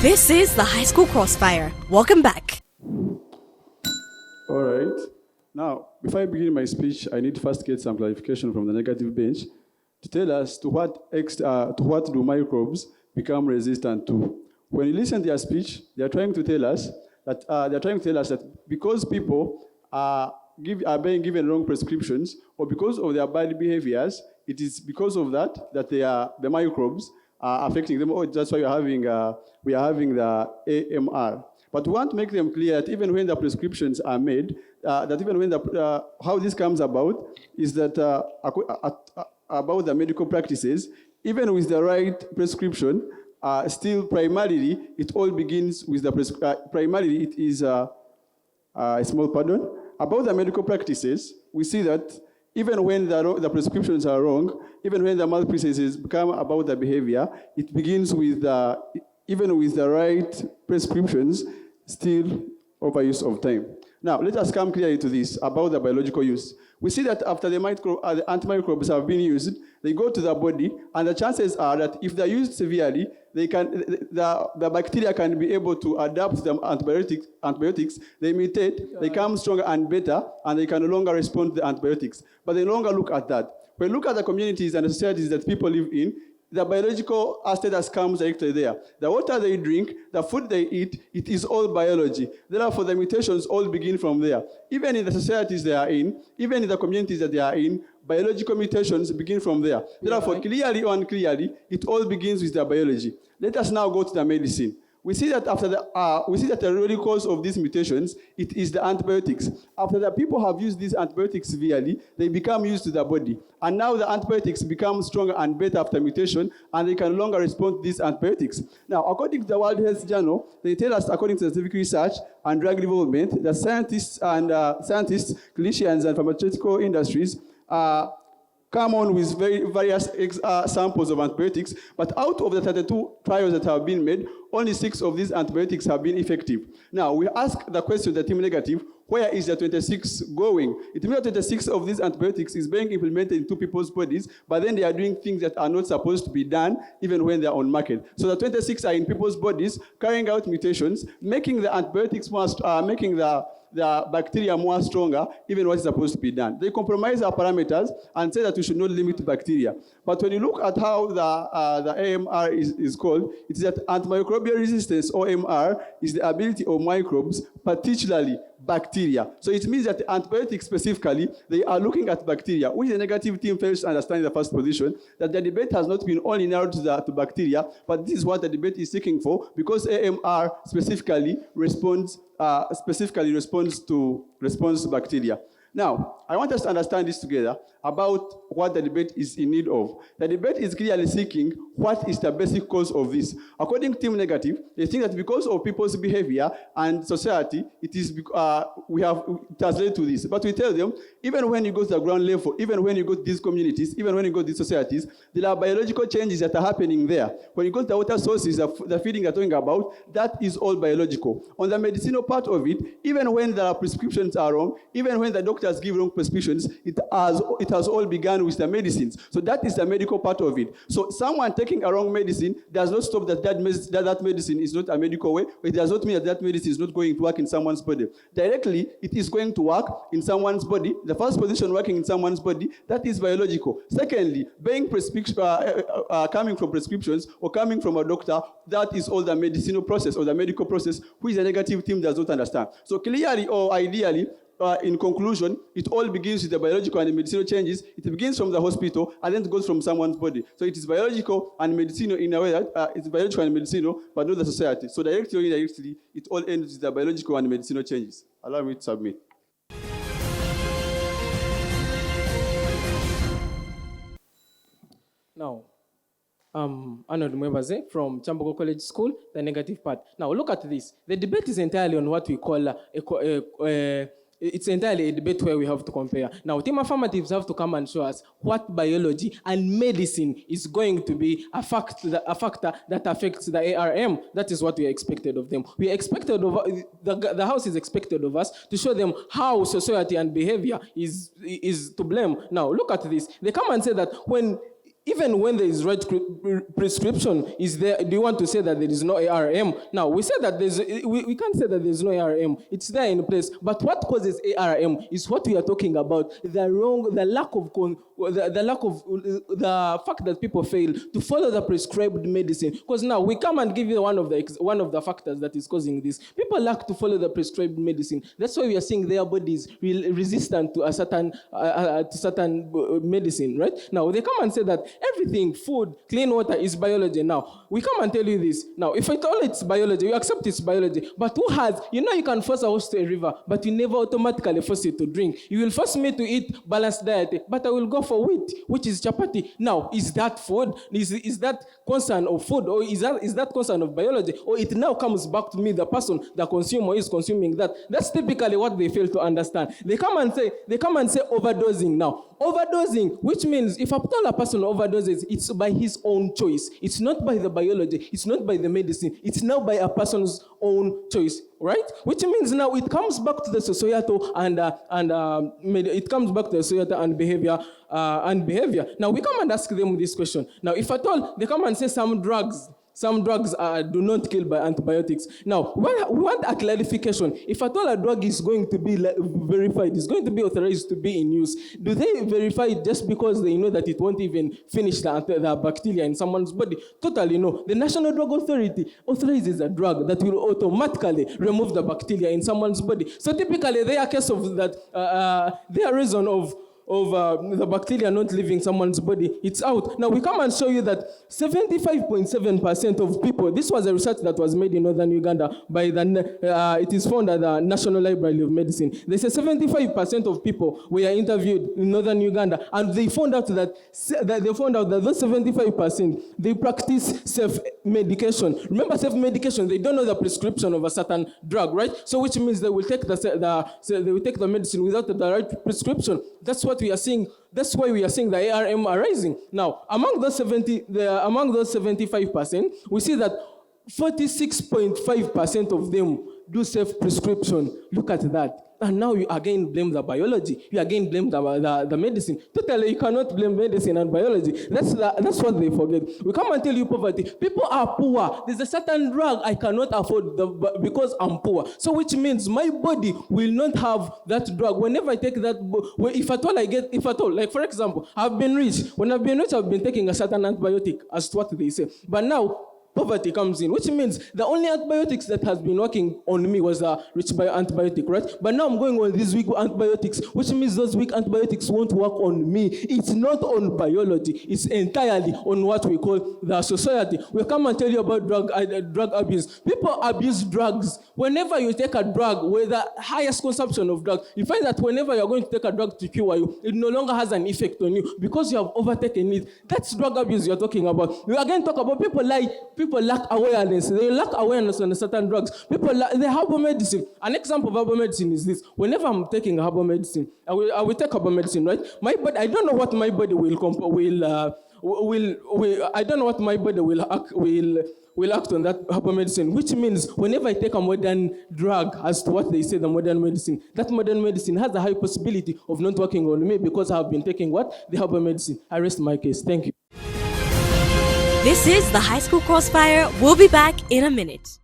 This is the High School Crossfire. Welcome back. All right. Now, before I begin my speech, I need to first get some clarification from the negative bench to tell us to what do microbes become resistant to. When you listen to their speech, they are trying to tell us that because people are being given wrong prescriptions, or because of their bad behaviors, it is because of that the microbes are affecting them. Oh, that's why we are having the AMR. But we want to make them clear that even when the prescriptions are made, how this comes about is that about the medical practices, even with the right prescription, still primarily it all begins with the primarily it is a small pardon. About the medical practices, we see that even when the prescriptions are wrong, even when the malpractices become about the behavior, it begins with even with the right prescriptions, still overuse of time. Now, let us come clearly to this about the biological use. We see that after the antimicrobes have been used, they go to the body, and the chances are that if they're used severely, the bacteria can be able to adapt to the antibiotics, they mutate, they become stronger and better, and they can no longer respond to the antibiotics. But they no longer look at that. When you look at the communities and the societies that people live in, the biological status comes directly there. The water they drink, the food they eat, it is all biology. Therefore, the mutations all begin from there. Even in the societies they are in, even in the communities that they are in, biological mutations begin from there. Therefore, clearly or unclearly, it all begins with the biology. Let us now go to the medicine. We see that the root cause of these mutations, it is the antibiotics. After the people have used these antibiotics severely, they become used to the body. And now the antibiotics become stronger and better after mutation, and they can no longer respond to these antibiotics. Now, according to the World Health Journal, they tell us, according to scientific research and drug development, that scientists, clinicians, and pharmaceutical industries come on with various samples of antibiotics, but out of the 32 trials that have been made, only 6 of these antibiotics have been effective. Now, we ask the question, the team negative, where is the 26 going? It means that 26 of these antibiotics is being implemented into people's bodies, but then they are doing things that are not supposed to be done, even when they are on market. So the 26 are in people's bodies, carrying out mutations, making the antibiotics more, making the bacteria more stronger, even what is supposed to be done. They compromise our parameters and say that we should not limit bacteria. But when you look at how the AMR is called, it is that antimicrobial resistance, or AMR, is the ability of microbes, particularly bacteria. So it means that antibiotics specifically, they are looking at bacteria, which the negative team fails to understand in the first position, that the debate has not been only narrowed to bacteria, but this is what the debate is seeking for, because AMR specifically responds to bacteria. Now, I want us to understand this together about what the debate is in need of. The debate is clearly seeking what is the basic cause of this. According to Team Negative, they think that because of people's behavior and society, it has led to this. But we tell them, even when you go to the ground level, even when you go to these communities, even when you go to these societies, there are biological changes that are happening there. When you go to the water sources, the feeding they're talking about, that is all biological. On the medicinal part of it, even when the prescriptions are wrong, even when the doctors give wrong prescriptions, it has all begun with the medicines. So that is the medical part of it. So someone taking a wrong medicine does not stop that medicine is not a medical way. It does not mean that medicine is not going to work in someone's body. Directly, it is going to work in someone's body. The first position working in someone's body, that is biological. Secondly, coming from prescriptions or coming from a doctor, that is all the medicinal process or the medical process, which the negative team does not understand. So clearly or ideally, in conclusion, it all begins with the biological and the medicinal changes. It begins from the hospital and then it goes from someone's body. So it is biological and medicinal in a way that it's biological and medicinal, but not the society. So directly or indirectly, it all ends with the biological and medicinal changes. Allow me to submit. Now, Arnold Mwebaze from Kyambogo College School, the negative part. Now, look at this. The debate is entirely on what we call it's entirely a debate where we have to compare. Now, team affirmatives have to come and show us what biology and medicine is going to be a factor that affects the ARM. That is what we are expected of them. We are expected of the house is expected of us to show them how society and behavior is to blame. Now, look at this. They come and say that when even when there is right prescription, is there? Do you want to say that there is no ARM? Now, we say that we can't say that there is no ARM. It's there in place. But what causes ARM is what we are talking about: the fact that people fail to follow the prescribed medicine. Because now we come and give you one of the factors that is causing this. People lack to follow the prescribed medicine. That's why we are seeing their bodies resistant to a certain medicine, right? Now they come and say that everything, food, clean water, is biology. Now, we come and tell you this. Now, if I tell it's biology, you accept it's biology. But who has, you can force a horse to a river, but you never automatically force it to drink. You will force me to eat balanced diet, but I will go for wheat, which is chapati. Now, is that food? Is that concern of food? Or is that concern of biology? Or it now comes back to me, the person, the consumer, is consuming that. That's typically what they fail to understand. They come and say overdosing now. Overdosing, which means if I tell a person overdoses, it's by his own choice. It's not by the biology. It's not by the medicine. It's now by a person's own choice, right? Which means now it comes back to the societal and it comes back to the societal and behavior. Now we come and ask them this question. Now, if at all they come and say some drugs do not kill by antibiotics. Now, we want a clarification. If at all a drug is going to be verified, is going to be authorized to be in use, do they verify it just because they know that it won't even finish the bacteria in someone's body? Totally no. The National Drug Authority authorizes a drug that will automatically remove the bacteria in someone's body. So typically, their case of that, their reason of the bacteria not leaving someone's body, it's out. Now we come and show you that 75.7% of people, this was a research that was made in northern Uganda by it is found at the National Library of Medicine. They say 75% of people were interviewed in northern Uganda, and they found out that those 75%, they practice self-medication. Remember, self-medication, they don't know the prescription of a certain drug, right? So which means they will take the medicine without the right prescription. That's what we are seeing. That's why we are seeing the ARM are rising. Now, among those 75%, we see that 46.5% of them do self-prescription. Look at that. And now you again blame the biology. You again blame the medicine. Totally, you cannot blame medicine and biology. That's what they forget. We come and tell you poverty. People are poor. There's a certain drug I cannot afford because I'm poor. So which means my body will not have that drug. Whenever I take that, if at all, like for example, I've been rich. When I've been rich, I've been taking a certain antibiotic, as to what they say. But now, poverty comes in, which means the only antibiotics that has been working on me was a rich antibiotic, right? But now I'm going on these weak antibiotics, which means those weak antibiotics won't work on me. It's not on biology. It's entirely on what we call the society. We come and tell you about drug abuse. People abuse drugs. Whenever you take a drug with the highest consumption of drugs, you find that whenever you're going to take a drug to cure you, it no longer has an effect on you because you have overtaken it. That's drug abuse you're talking about. We again talk about people lack awareness. They lack awareness on certain drugs. The herbal medicine. An example of herbal medicine is this. Whenever I'm taking herbal medicine, I will take herbal medicine, right? My body, I don't know what my body I don't know what my body will act on that herbal medicine, which means whenever I take a modern drug, as to what they say, the modern medicine, that modern medicine has a high possibility of not working on me because I have been taking the herbal medicine. I rest my case. Thank you. This is the High School Crossfire. We'll be back in a minute.